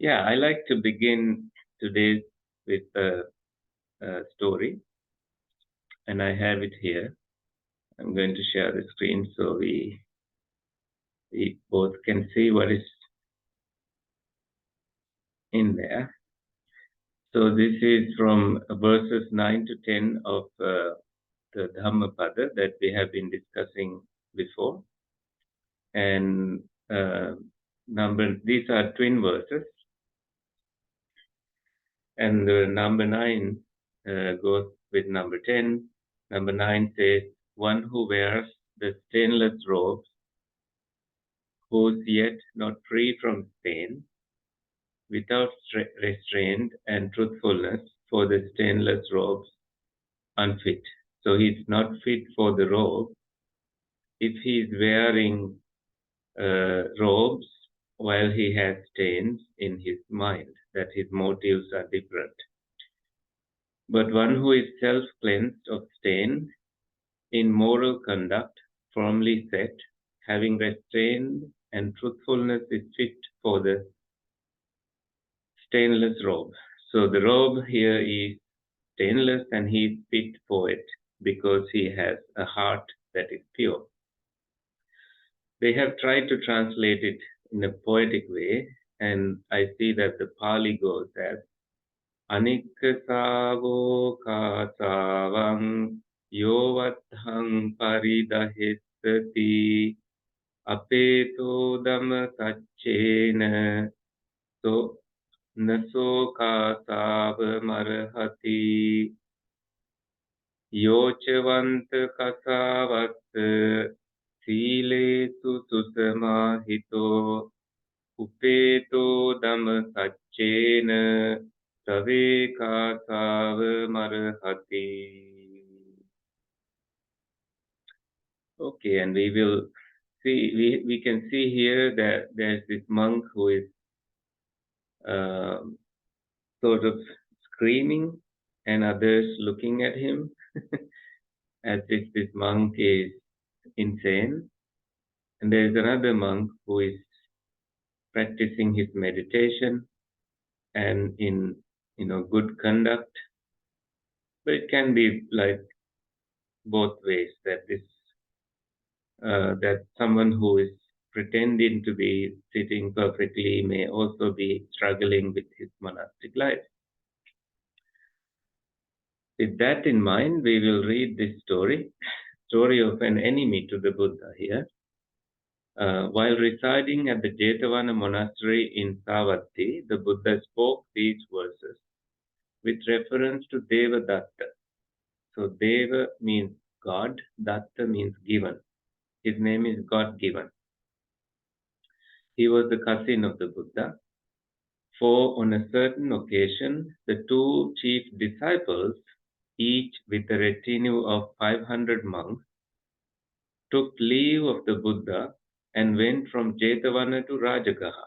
Yeah, I like to begin today with a story, and I have it here. I'm going to share the screen so we both can see what is in there. So this is from verses 9 to 10 of the Dhammapada that we have been discussing before. And these are twin verses. And the number 9 goes with number 10. Number 9 says, one who wears the stainless robes, who's yet not free from stain, without restraint and truthfulness, for the stainless robes unfit. So he's not fit for the robe if he's wearing robes while he has stains in his mind, that his motives are different. But one who is self-cleansed of stain, in moral conduct, firmly set, having restraint and truthfulness, is fit for the stainless robe. So the robe here is stainless and he is fit for it because he has a heart that is pure. They have tried to translate it in a poetic way, and I see that the Pali goes as Anikasavo kasavang yovathang paridahesati apeto dhamma sachena so naso kasava marhati yochavanta kasavat silesu susamahito upeto dhamma sachena save kasava marhati. Okay, and we will see, we can see here that there's this monk who is sort of screaming and others looking at him as if this monk is insane. And there is another monk who is practicing his meditation and in good conduct. But it can be like both ways, that that someone who is pretending to be sitting perfectly may also be struggling with his monastic life. With that in mind, we will read this story of an enemy to the Buddha here. While residing at the Jetavana monastery in Savatthi, the Buddha spoke these verses with reference to Devadatta. So Deva means God, Datta means given. His name is God given. He was the cousin of the Buddha. For on a certain occasion, the two chief disciples, each with a retinue of 500 monks, took leave of the Buddha and went from Jetavana to Rajagaha.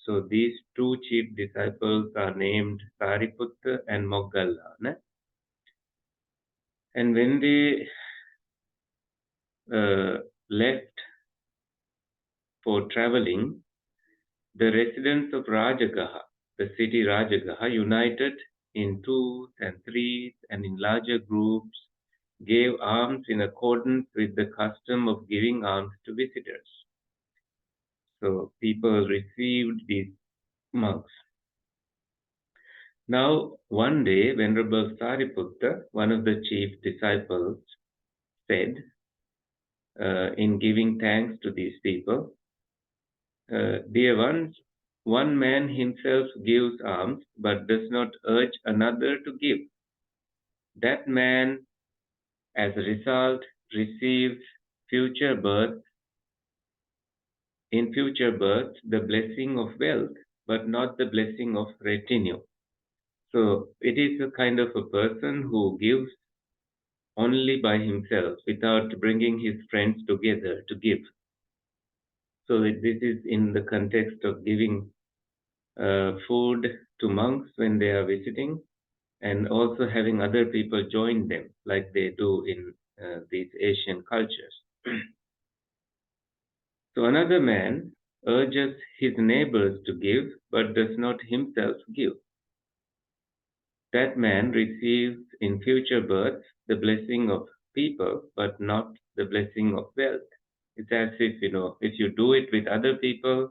So these two chief disciples are named Sariputta and Moggallana. And when they left for traveling, the residents of Rajagaha, the city Rajagaha, united in twos and threes and in larger groups, gave alms in accordance with the custom of giving alms to visitors. So people received these monks. Now, one day, Venerable Sariputta, one of the chief disciples, said, in giving thanks to these people, dear ones, one man himself gives alms but does not urge another to give. That man, as a result, receives in future birth the blessing of wealth, but not the blessing of retinue. So it is a kind of a person who gives only by himself without bringing his friends together to give. So this is in the context of giving food to monks when they are visiting, and also having other people join them like they do in these Asian cultures. So another man urges his neighbors to give, but does not himself give. That man receives in future births the blessing of people, but not the blessing of wealth. It's as if, if you do it with other people,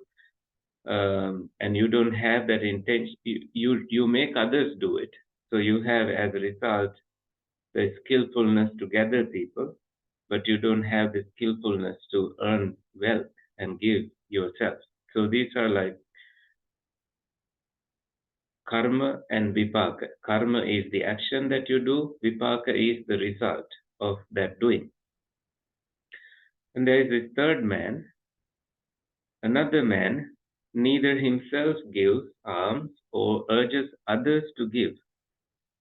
and you don't have that intention, you make others do it. So you have, as a result, the skillfulness to gather people, but you don't have the skillfulness to earn wealth and give yourself. So these are like karma and vipaka. Karma is the action that you do, vipaka is the result of that doing. And there is a third man, another man, neither himself gives alms or urges others to give.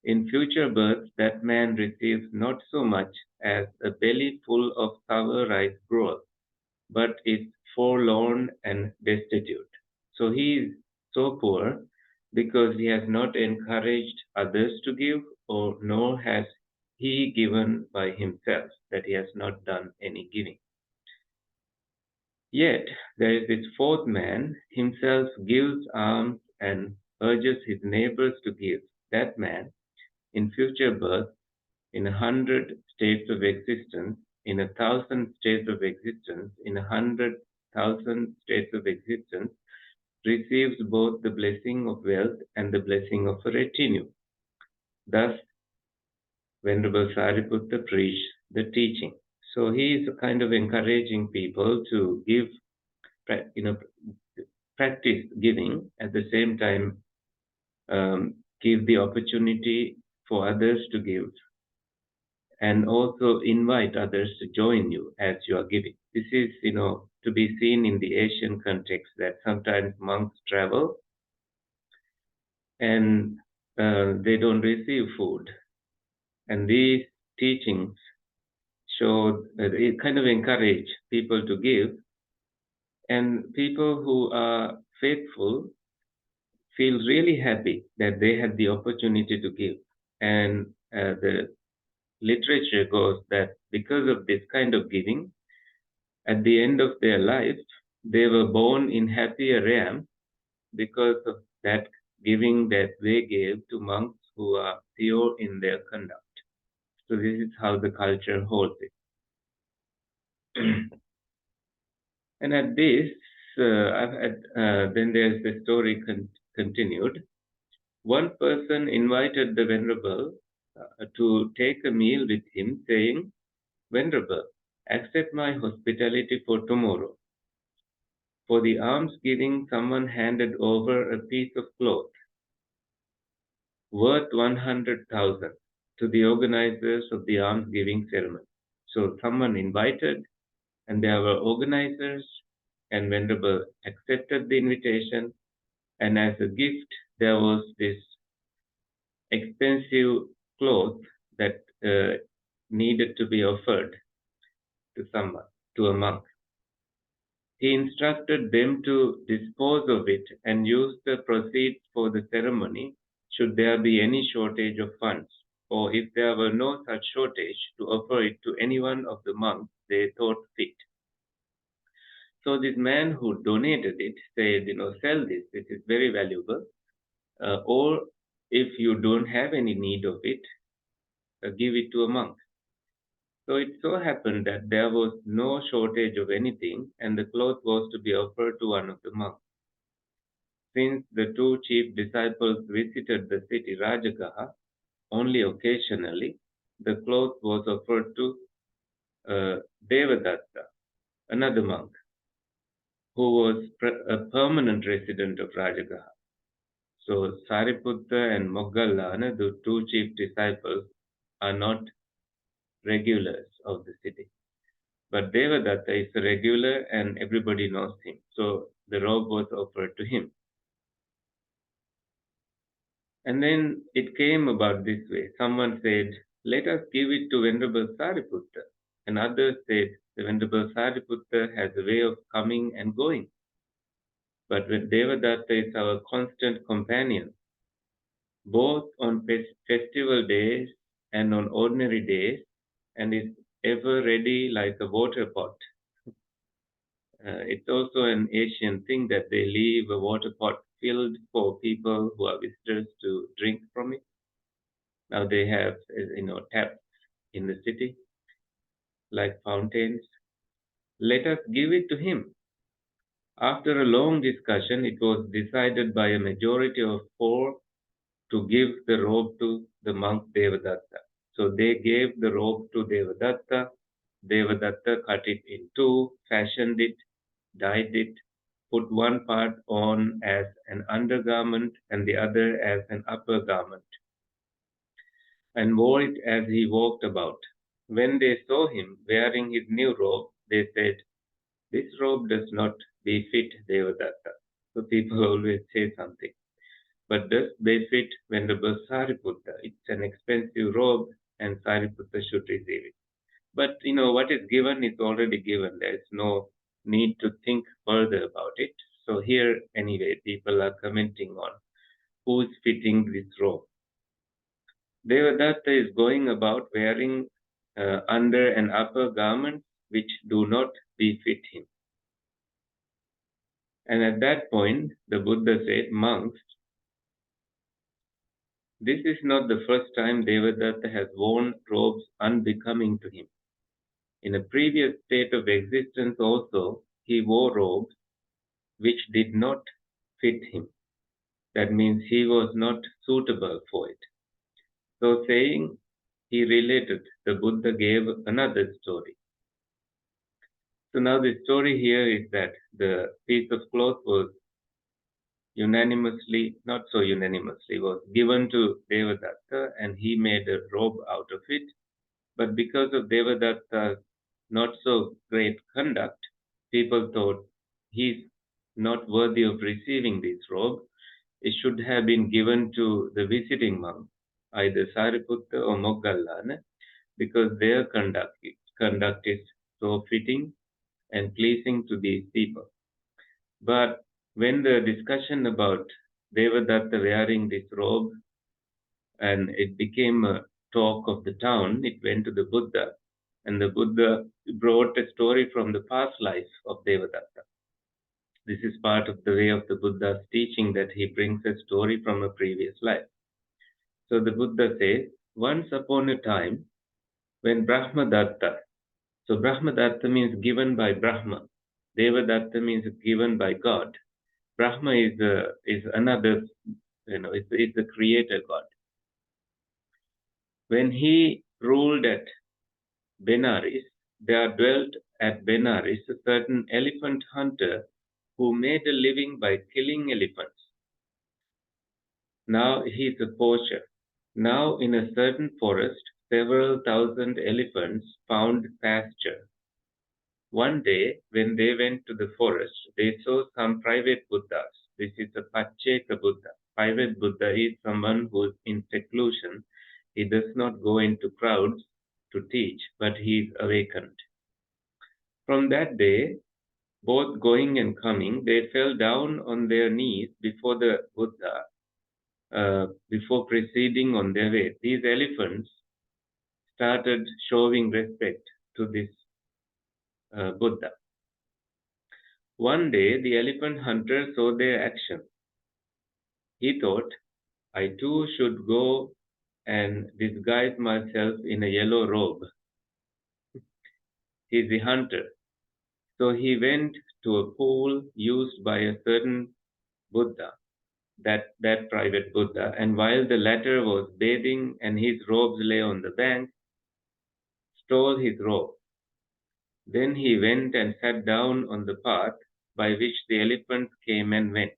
In future births, that man receives not so much as a belly full of sour rice gruel, but is forlorn and destitute. So he is so poor because he has not encouraged others to give, or nor has he given by himself, that he has not done any giving. Yet there is this fourth man, himself gives alms and urges his neighbors to give. That man, in future birth, in 100 states of existence, in 1,000 states of existence, in 100,000 states of existence, receives both the blessing of wealth and the blessing of a retinue. Thus, Venerable Sariputta preached the teaching. So he is kind of encouraging people to give, you know, practice giving, at the same time give the opportunity for others to give, and also invite others to join you as you are giving. This is, to be seen in the Asian context, that sometimes monks travel and they don't receive food. And these teachings show that it kind of encourage people to give, and people who are faithful feel really happy that they had the opportunity to give. And the literature goes that because of this kind of giving, at the end of their life, they were born in happier realms because of that giving that they gave to monks who are pure in their conduct. So this is how the culture holds it. And at this, then there's the story continued. One person invited the Venerable to take a meal with him, saying, "Venerable, accept my hospitality for tomorrow." For the almsgiving, someone handed over a piece of cloth worth 100,000 to the organizers of the almsgiving ceremony. So someone invited, and there were organizers, and Venerable accepted the invitation, and as a gift, there was this expensive cloth that needed to be offered to someone, to a monk. He instructed them to dispose of it and use the proceeds for the ceremony should there be any shortage of funds, or if there were no such shortage, to offer it to any one of the monks they thought fit. So this man who donated it said, sell this, this is very valuable, or if you don't have any need of it, give it to a monk. So it so happened that there was no shortage of anything, and the cloth was to be offered to one of the monks. Since the two chief disciples visited the city Rajagaha only occasionally, the cloth was offered to Devadatta, another monk, who was a permanent resident of Rajagaha. So Sariputta and Moggallana, the two chief disciples, are not regulars of the city. But Devadatta is a regular and everybody knows him. So the robe was offered to him. And then it came about this way. Someone said, "Let us give it to Venerable Sariputta." And others said, "The Venerable Sariputta has a way of coming and going. But Devadatta is our constant companion, both on festival days and on ordinary days, and is ever ready like a water pot." It's also an Asian thing that they leave a water pot filled for people who are visitors to drink from it. Now they have, taps in the city, like fountains. Let us give it to him. After a long discussion, it was decided by a majority of 4 to give the robe to the monk Devadatta. So they gave the robe to Devadatta. Devadatta cut it in two, fashioned it, dyed it, put one part on as an undergarment and the other as an upper garment, and wore it as he walked about. When they saw him wearing his new robe, they said, "This robe does not befit Devadatta." So people always say something. But does befit Venerable Sariputta? It's an expensive robe and Sariputta should receive it. But what is given is already given. There is no need to think further about it. So here, anyway, people are commenting on who's fitting this robe. Devadatta is going about wearing under and upper garments which do not befit him. And at that point, the Buddha said, "Monks, this is not the first time Devadatta has worn robes unbecoming to him. In a previous state of existence also, he wore robes which did not fit him. That means he was not suitable for it." So saying, he related, the Buddha gave another story. So now the story here is that the piece of cloth was unanimously, not so unanimously, was given to Devadatta and he made a robe out of it. But because of Devadatta's not so great conduct, people thought he's not worthy of receiving this robe. It should have been given to the visiting monk, either Sariputta or Moggallana, because their conduct is so fitting and pleasing to these people. But when the discussion about Devadatta wearing this robe and it became a talk of the town, it went to the Buddha, and the Buddha brought a story from the past life of Devadatta. This is part of the way of the Buddha's teaching that he brings a story from a previous life. So the Buddha says, once upon a time, when Brahmadatta, so Brahmadatta means given by Brahma, Devadatta means given by God. Brahma is another, is the creator God. When he ruled at Benares, there dwelt at Benares a certain elephant hunter who made a living by killing elephants. Now he is a poacher. Now in a certain forest, several thousand elephants found pasture. One day, when they went to the forest, they saw some private Buddhas. This is a Pacheka Buddha. Private Buddha is someone who is in seclusion. He does not go into crowds to teach, but he is awakened. From that day, both going and coming, they fell down on their knees before the Buddha, before proceeding on their way. These elephants started showing respect to this Buddha. One day, the elephant hunter saw their action. He thought, I too should go and disguise myself in a yellow robe. He is the hunter. So he went to a pool used by a certain Buddha, that private Buddha, and while the latter was bathing and his robes lay on the bank, stole his robe. Then he went and sat down on the path by which the elephants came and went.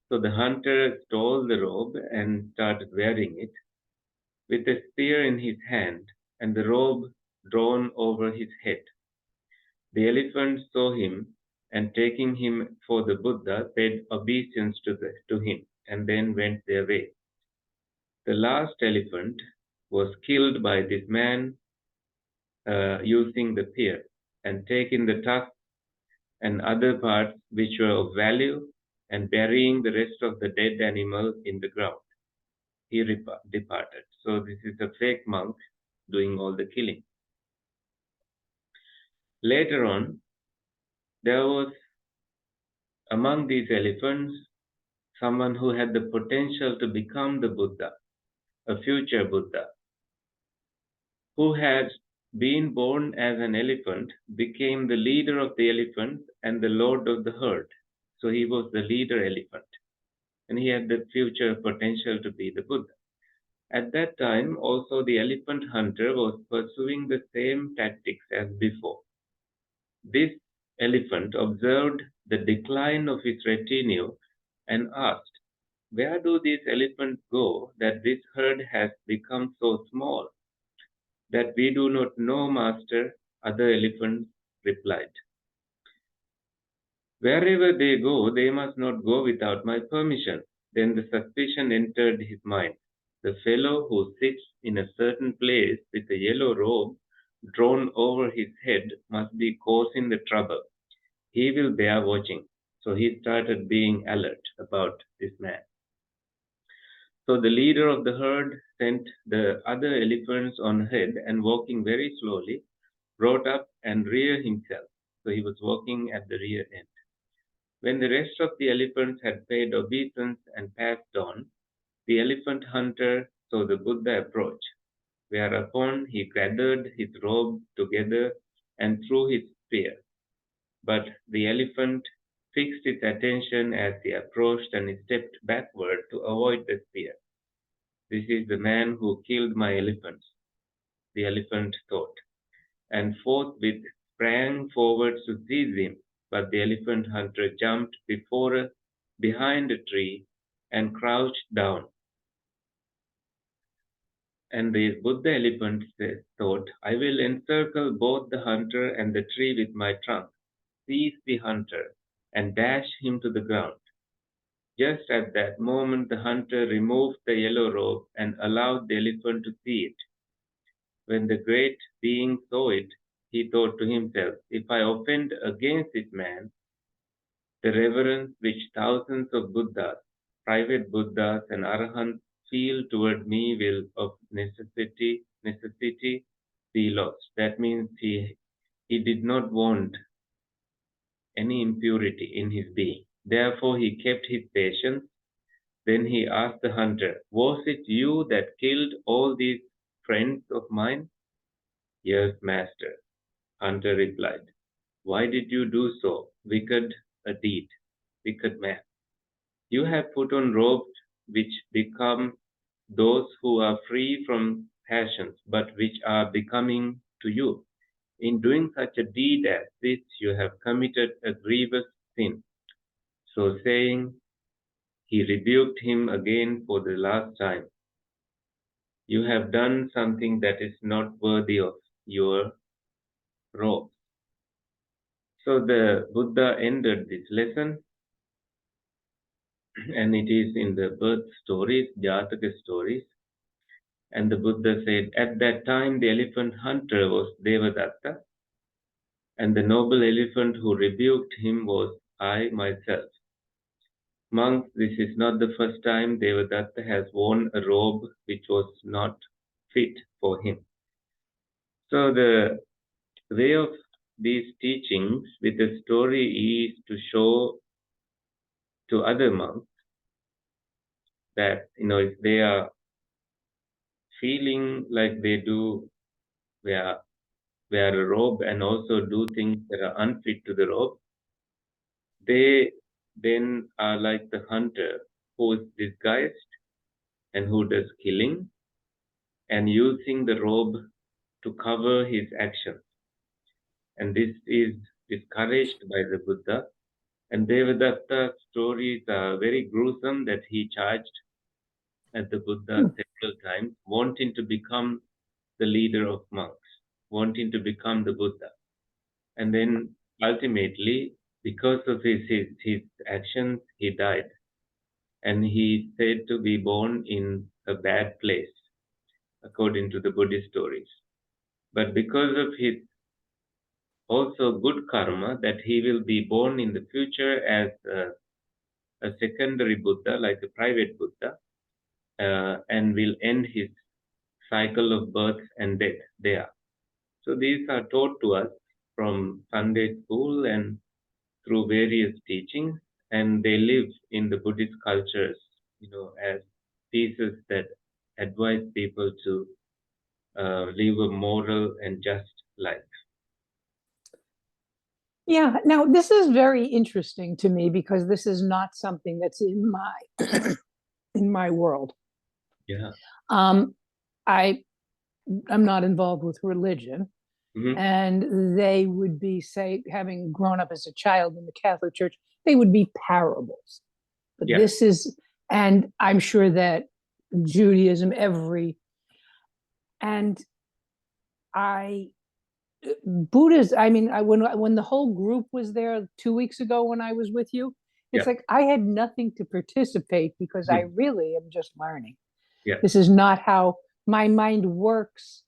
So the hunter stole the robe and started wearing it, with a spear in his hand and the robe drawn over his head. The elephants saw him and taking him for the Buddha paid obeisance to him and then went their way. The last elephant was killed by this man using the spear and taking the tusks and other parts which were of value and burying the rest of the dead animal in the ground. He departed. So this is a fake monk doing all the killing. Later on, there was among these elephants someone who had the potential to become the Buddha, a future Buddha, who had been born as an elephant, became the leader of the elephants and the lord of the herd. So he was the leader elephant, and he had the future potential to be the Buddha. At that time, also the elephant hunter was pursuing the same tactics as before. This elephant observed the decline of his retinue and asked, "Where do these elephants go that this herd has become so small?" "That we do not know, master," other elephants replied. "Wherever they go, they must not go without my permission." Then the suspicion entered his mind. The fellow who sits in a certain place with a yellow robe drawn over his head must be causing the trouble. He will bear watching. So he started being alert about this man. So the leader of the herd sent the other elephants on ahead and walking very slowly, brought up and rear himself. So he was walking at the rear end. When the rest of the elephants had paid obeisance and passed on, the elephant hunter saw the Buddha approach, whereupon he gathered his robe together and threw his spear. But the elephant fixed its attention as he approached and he stepped backward to avoid the spear. "This is the man who killed my elephants," the elephant thought, and forthwith sprang forward to seize him. But the elephant hunter jumped behind a tree and crouched down. And the Buddha elephant thought, "I will encircle both the hunter and the tree with my trunk, seize the hunter, and dash him to the ground." Just at that moment, the hunter removed the yellow robe and allowed the elephant to see it. When the great being saw it, he thought to himself, "If I offend against this man, the reverence which thousands of Buddhas, private Buddhas, and Arahants feel toward me will of necessity be lost." That means he did not want any impurity in his being. Therefore, he kept his patience. Then he asked the hunter, "Was it you that killed all these friends of mine?" "Yes, master," hunter replied. "Why did you do so wicked a deed, wicked man? You have put on robes which become those who are free from passions, but which are becoming to you. In doing such a deed as this, you have committed a grievous sin." So saying, he rebuked him again for the last time. "You have done something that is not worthy of your robe." So the Buddha ended this lesson, and it is in the birth stories, Jataka stories. And the Buddha said, "At that time, the elephant hunter was Devadatta, and the noble elephant who rebuked him was I myself. Monks, this is not the first time Devadatta has worn a robe which was not fit for him." So the way of these teachings with a story is to show to other monks that, if they are feeling like they do wear, wear a robe and also do things that are unfit to the robe, they then are like the hunter who is disguised and who does killing and using the robe to cover his actions. And this is discouraged by the Buddha. And Devadatta's stories are very gruesome that he charged at the Buddha several times, wanting to become the leader of monks, wanting to become the Buddha. And then ultimately, because of his actions, he died. And he said to be born in a bad place, according to the Buddhist stories. But because of his also good karma, that he will be born in the future as a secondary Buddha, like a private Buddha, and will end his cycle of birth and death there. So these are taught to us from Sunday school, and through various teachings, and they live in the Buddhist cultures, as pieces that advise people to live a moral and just life. Yeah, now this is very interesting to me because this is not something that's in my world. Yeah. I'm not involved with religion, Mm-hmm. and they would be, say, having grown up as a child in the Catholic Church, they would be parables. But Yeah. this is, and I'm sure that Judaism, and Buddhism, I mean, when the whole group was there 2 weeks ago when I was with you, it's Yeah. like I had nothing to participate because I Mm-hmm. really am just learning. Yeah. This is not how my mind works,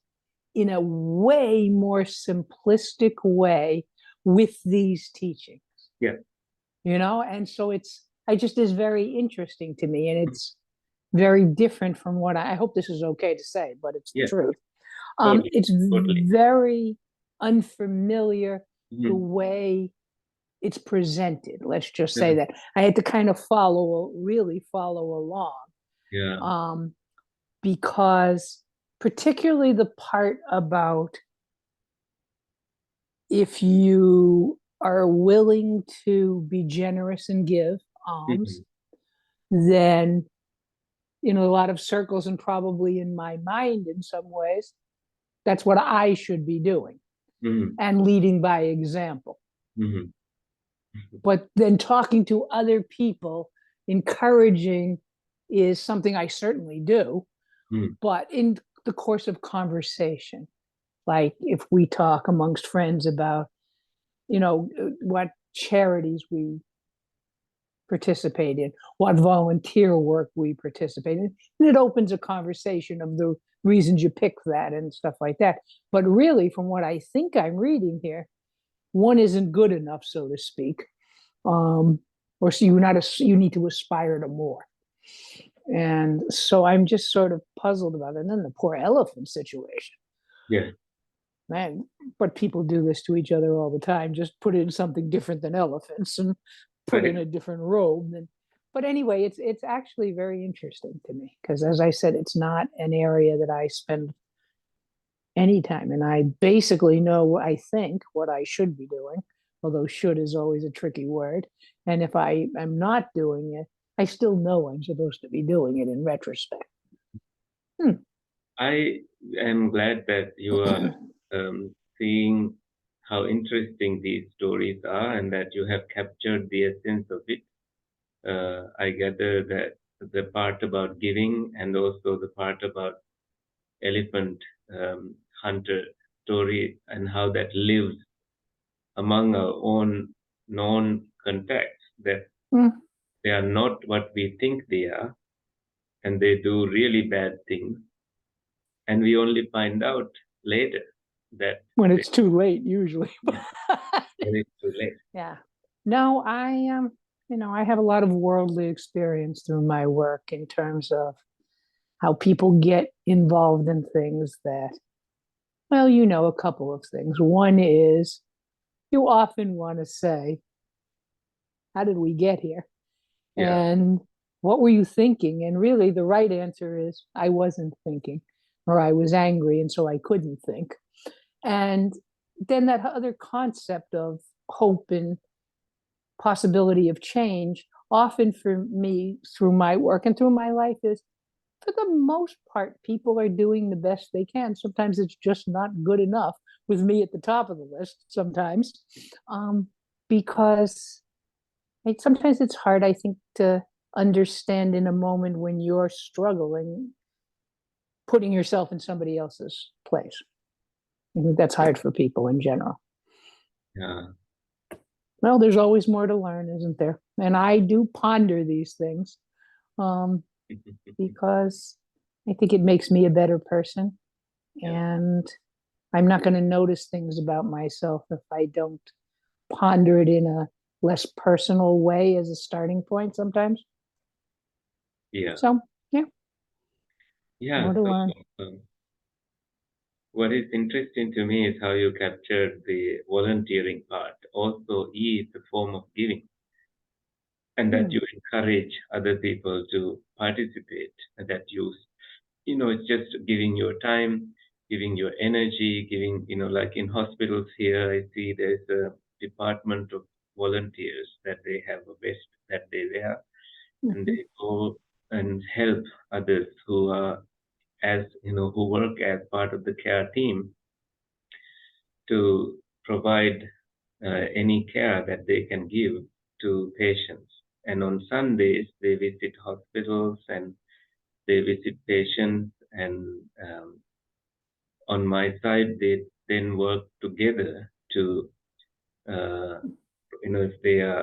in a way more simplistic way with these teachings. Yeah. And so I just is very interesting to me, and it's very different from what I hope this is okay to say, but it's the Yeah. truth. Totally. It's Totally. very unfamiliar Mm-hmm. the way it's presented. Let's just say Yeah. that I had to kind of really follow along. Yeah. Because particularly the part about if you are willing to be generous and give alms, then a lot of circles, and probably in my mind in some ways, that's what I should be doing, Mm-hmm. and leading by example. Mm-hmm. But then talking to other people, encouraging, is something I certainly do, but in the course of conversation, like if we talk amongst friends about what charities we participate in, what volunteer work we participate in, and it opens a conversation of the reasons you pick that and stuff like that. But really, from what I think I'm reading here, one isn't good enough, so to speak, or so you need to aspire to more. And so I'm just sort of puzzled about it. And then the poor elephant situation. Yeah. Man, but people do this to each other all the time. Just put in something different than elephants and put in a different robe. But anyway, it's actually very interesting to me because, as I said, it's not an area that I spend any time. And I basically know, I think, what I should be doing, although should is always a tricky word. And if I am not doing it, I still know I'm supposed to be doing it in retrospect. I am glad that you are seeing how interesting these stories are and that you have captured the essence of it. I gather that the part about giving and also the part about elephant hunter story and how that lives among our own known contacts, that they are not what we think they are, and they do really bad things, and we only find out later that when it's too late, usually. when it's too late. Yeah. No, I have a lot of worldly experience through my work in terms of how people get involved in things that, well, a couple of things. One is you often want to say, how did we get here? Yeah. And what were you thinking? And really, the right answer is, I wasn't thinking, or I was angry, and so I couldn't think. And then that other concept of hope and possibility of change, often for me, through my work and through my life, is for the most part, people are doing the best they can. Sometimes it's just not good enough, with me at the top of the list sometimes, because sometimes it's hard, I think, to understand in a moment when you're struggling, putting yourself in somebody else's place. I think that's hard for people in general. Yeah. Well, there's always more to learn, isn't there? And I do ponder these things because I think it makes me a better person. Yeah. And I'm not going to notice things about myself if I don't ponder it in a less personal way as a starting point sometimes. Yeah. So, yeah. Yeah. More to learn. what is interesting to me is how you captured the volunteering part. Also, E is a form of giving, and that you encourage other people to participate, and that it's just giving your time, giving your energy, giving, like in hospitals here, I see there's a department of volunteers that they have a vest that they wear, and they go and help others who are, who work as part of the care team to provide any care that they can give to patients. And on Sundays, they visit hospitals and they visit patients. And on my side, they then work together to,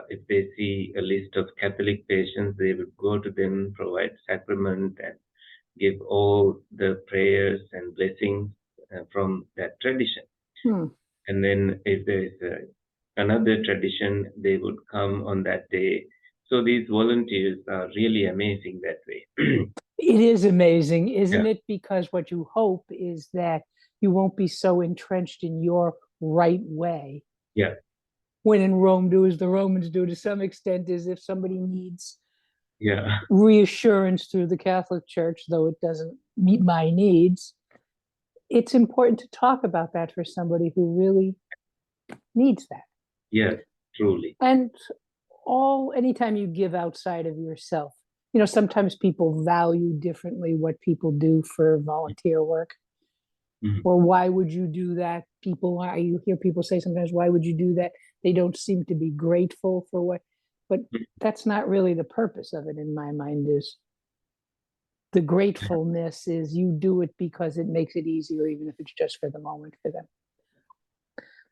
if they see a list of Catholic patients, they would go to them, provide sacrament, and give all the prayers and blessings from that tradition. And then if there is another tradition, they would come on that day. So these volunteers are really amazing that way. It is amazing, isn't it? Because what you hope is that you won't be so entrenched in your right way. Yeah. When in Rome, do as the Romans do, to some extent, is if somebody needs Yeah. reassurance through the Catholic Church, though it doesn't meet my needs, it's important to talk about that for somebody who really needs that. Yeah, truly. And anytime you give outside of yourself, sometimes people value differently what people do for volunteer work. Or why would you do that? You hear people say sometimes, why would you do that? They don't seem to be grateful for what, but that's not really the purpose of it in my mind. Is the gratefulness is you do it because it makes it easier, even if it's just for the moment for them.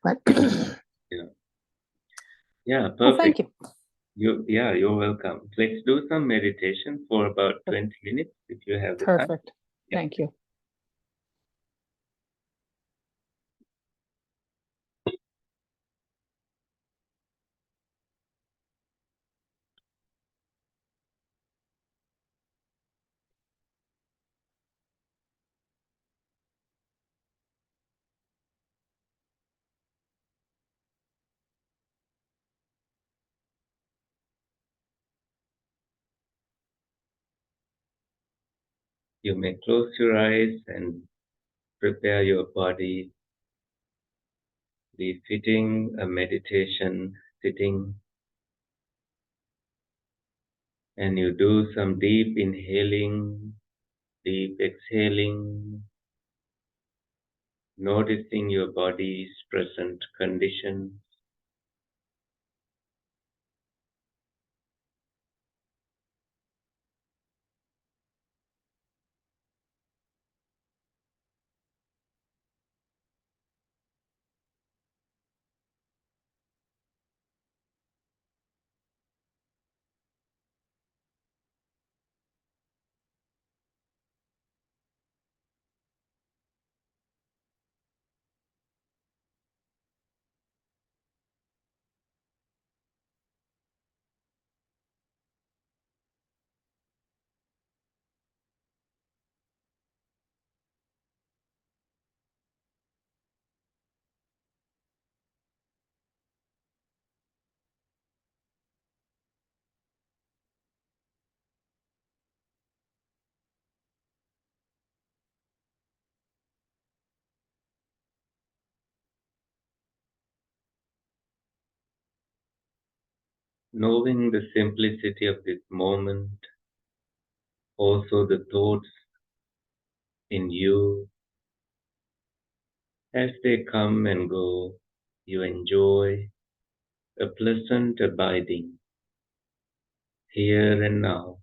But yeah, perfect. Well, thank you. You're welcome. Let's do some meditation for about 20 minutes if you have the time. Perfect. Thank you. You may close your eyes and prepare your body. Be fitting a meditation sitting, and you do some deep inhaling, deep exhaling, noticing your body's present condition. Knowing the simplicity of this moment, also the thoughts in you, as they come and go, you enjoy a pleasant abiding here and now.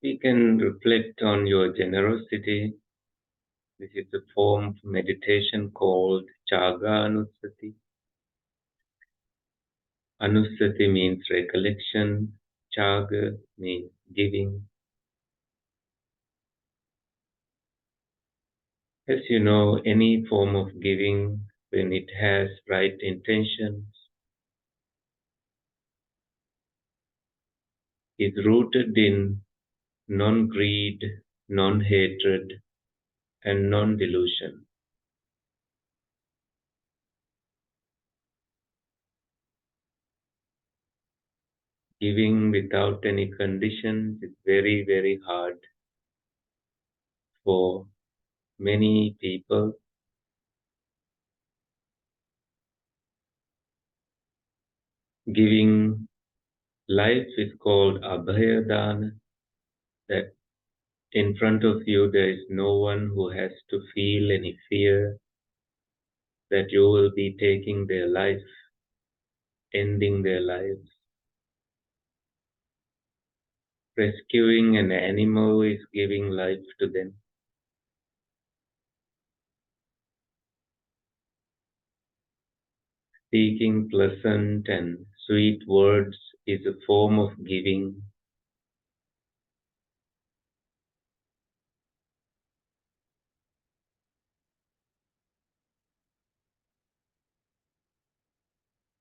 We can reflect on your generosity. This is a form of meditation called Chaga Anusati. Anusati means recollection. Chaga means giving. As you know, any form of giving, when it has right intentions, is rooted in non-greed, non-hatred, and non-delusion. Giving without any conditions is very, very hard for many people. Giving life is called Abhayadana, that in front of you there is no one who has to feel any fear that you will be taking their life, ending their lives. Rescuing an animal is giving life to them. Speaking pleasant and sweet words is a form of giving.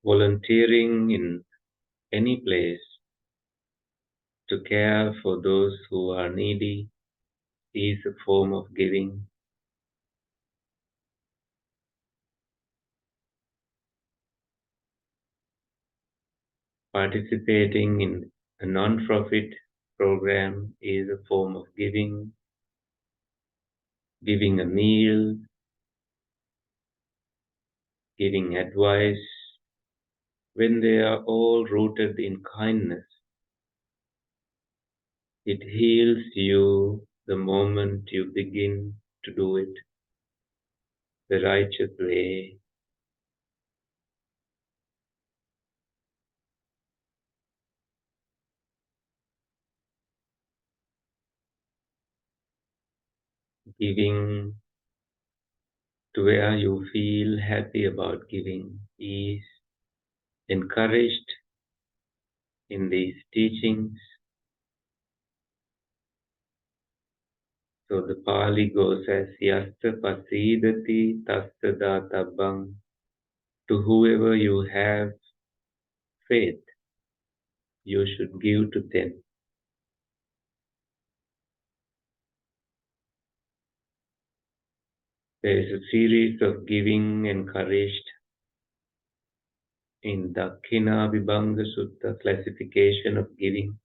Volunteering in any place to care for those who are needy is a form of giving. Participating in a non-profit program is a form of giving. Giving a meal, giving advice, when they are all rooted in kindness, it heals you the moment you begin to do it the righteous way. Giving to where you feel happy about giving is encouraged in these teachings. So the Pali goes as Yasta Pasidati Tasta Databang. To whoever you have faith, you should give to them. There is a series of giving encouraged in Dakkhina Vibhanga Sutta classification of giving.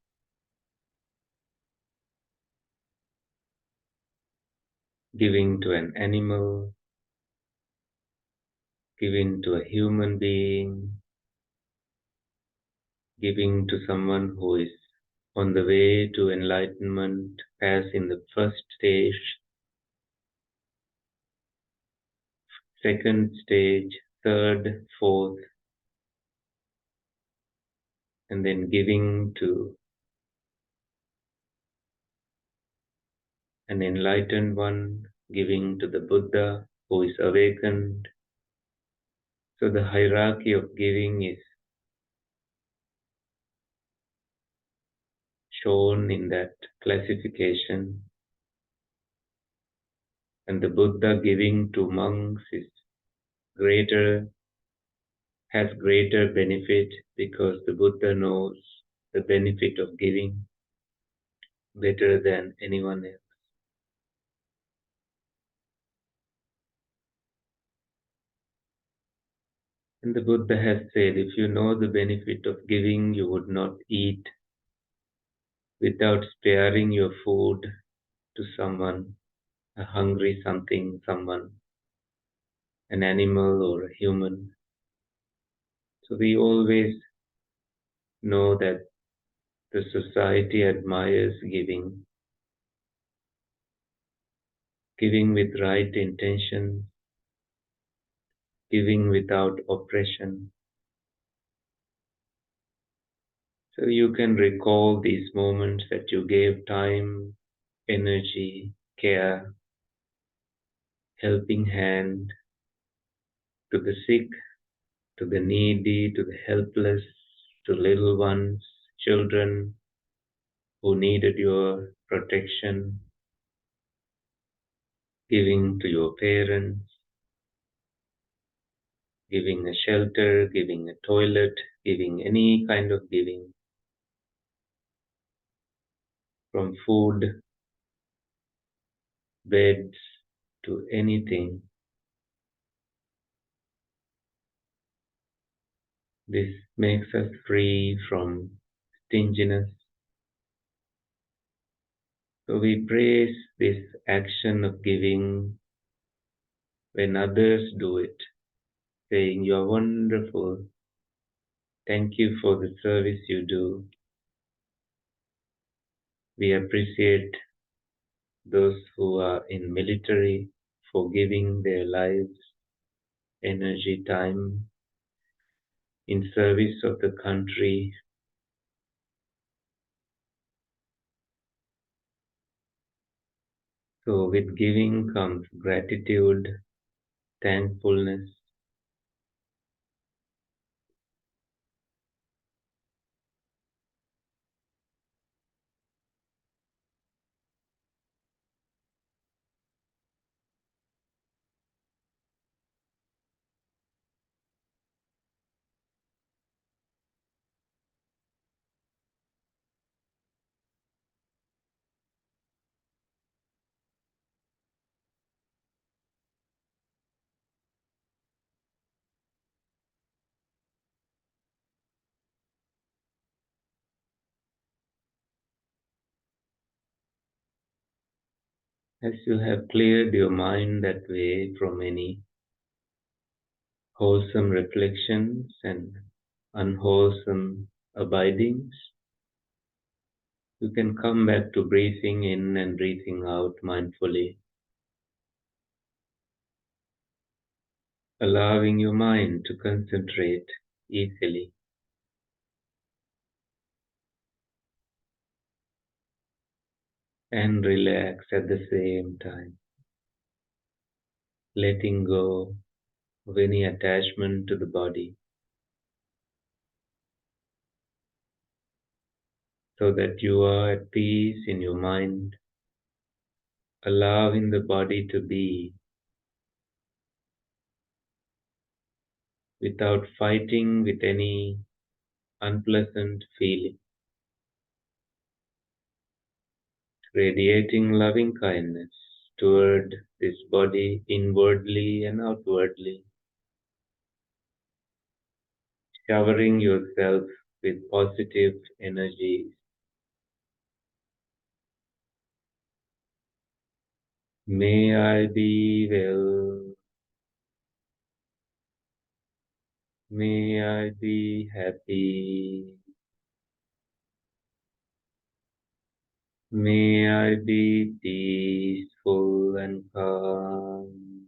Giving to an animal, giving to a human being, giving to someone who is on the way to enlightenment, as in the first stage, second stage, third, fourth, and then giving to an enlightened one, giving to the Buddha who is awakened. So the hierarchy of giving is shown in that classification. And the Buddha giving to monks is greater, has greater benefit because the Buddha knows the benefit of giving better than anyone else. And the Buddha has said, if you know the benefit of giving, you would not eat without sparing your food to someone, a hungry something, someone, an animal or a human. So we always know that the society admires giving, giving with right intention, giving without oppression. So you can recall these moments that you gave time, energy, care, helping hand to the sick, to the needy, to the helpless, to little ones, children who needed your protection, giving to your parents, giving a shelter, giving a toilet, giving any kind of giving, from food, beds, to anything. This makes us free from stinginess. So we praise this action of giving when others do it, saying, "You are wonderful. Thank you for the service you do." We appreciate those who are in military for giving their lives, energy, time in service of the country. So with giving comes gratitude, thankfulness, as you have cleared your mind that way from any wholesome reflections and unwholesome abidings, you can come back to breathing in and breathing out mindfully, allowing your mind to concentrate easily and relax at the same time, letting go of any attachment to the body so that you are at peace in your mind, allowing the body to be without fighting with any unpleasant feeling, radiating loving kindness toward this body inwardly and outwardly, showering yourself with positive energies. May I be well. May I be happy. May I be peaceful and calm.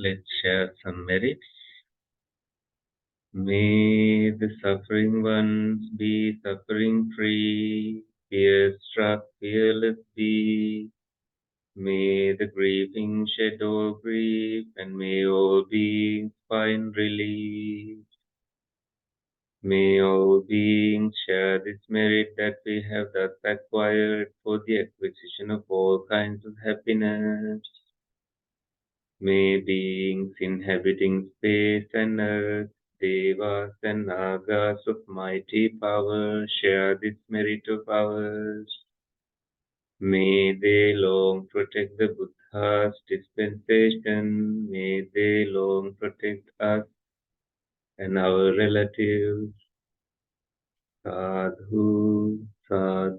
let's share some merits. May the suffering ones be suffering free, fear struck fearless be. May the grieving shed all grief, and may all beings find relief. May all beings share this merit that we have thus acquired for the acquisition of all kinds of happiness. May beings inhabiting space and earth, devas and nagas of mighty power, share this merit of ours. May they long protect the Buddha's dispensation. May they long protect us and our relatives. Sadhu, sadhu.